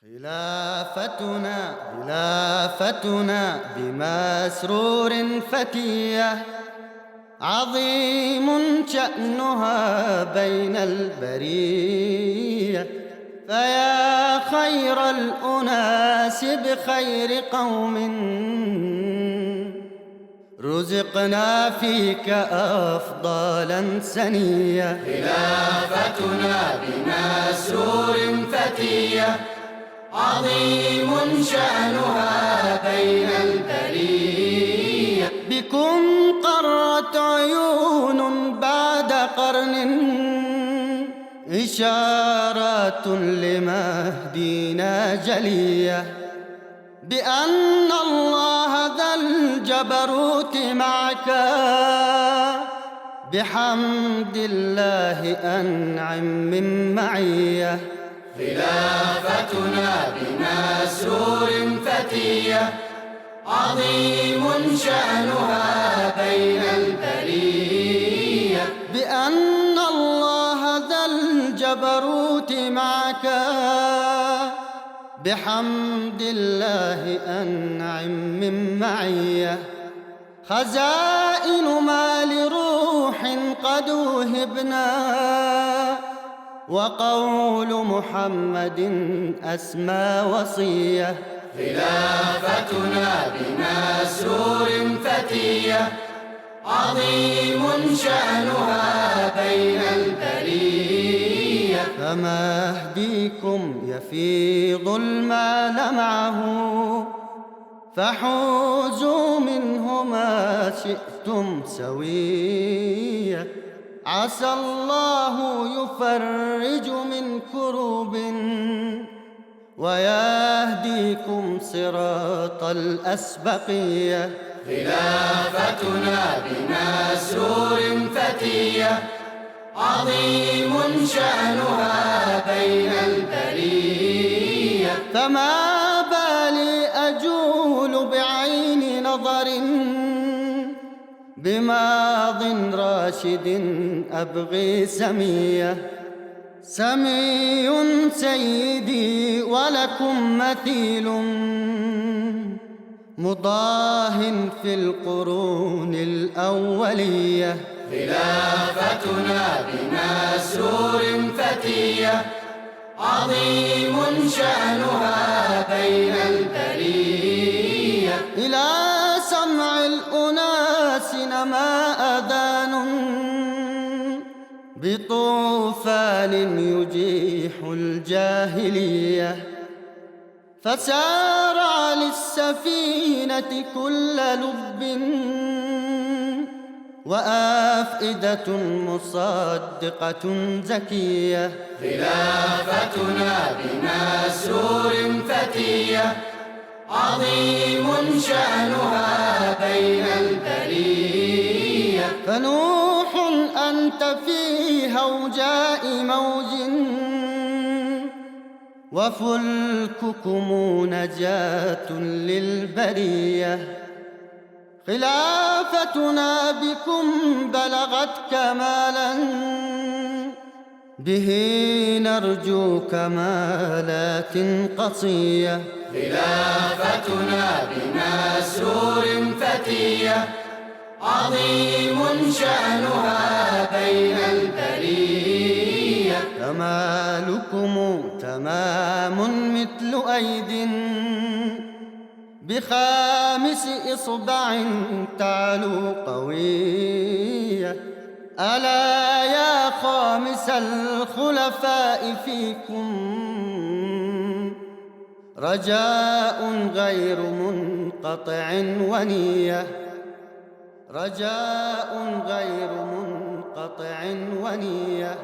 خلافتنا بمسرور فتية، عظيم شأنها بين البرية. فيا خير الأناس بخير قوم، رزقنا فيك أفضالا سنية. خلافتنا بمسرور فتية، عظيم شأنها بين البرية. بكم قرت عيون بعد قرن، إشارات لمهدينا جلية، بأن الله ذا الجبروت معك، بحمد الله أنعم من معية. خلافتنا بمسرور فتية، عظيم شأنها بين البرية. بأن الله ذا الجبروت معك، بحمد الله أنعم من معية. خزائن ما لروح قد وهبنا، وقول محمد أسمى وصية. خلافتنا بمسرور فتية، عظيم شأنها بين البرية. فمهديكم يفيض المال معه، فحوزوا منه ما شئتم سوية. عسى الله يفرج من كروب، ويهديكم صراط الأسبقية. خلافتنا بمسرور فتية، عظيم شأنها بين البرية. فما بالي أجول بعين نظر، بماض راشد أبغي سمية. سمي سيدي ولكم مثيل، مضاه في القرون الأولية. خلافتنا بمسرور فتية، عظيم شأنها بين البرية. إلى سمع الأناس نما أذان، بطوفان يجيح الجاهلية. فسارع للسفينة كل لب، وأفئدة مصدقة زكية. خلافتنا بمسرور فتية، عظيم شأنها بين البرية. فنوح أنت في هوجاء موج، وفلككم نجاة للبرية. خلافتنا بكم بلغت كمالا، به نرجو كمالات قصية. خلافتنا بمسرور فتية، عظيم شأنها بين البرية. كمالكم تمام مثل أيد، بخامس إصبع تعلو قوية. ألا يا خامس الخلفاء فيكم، رجاء غير منقطع ونية. رجاء غير منقطع ونية.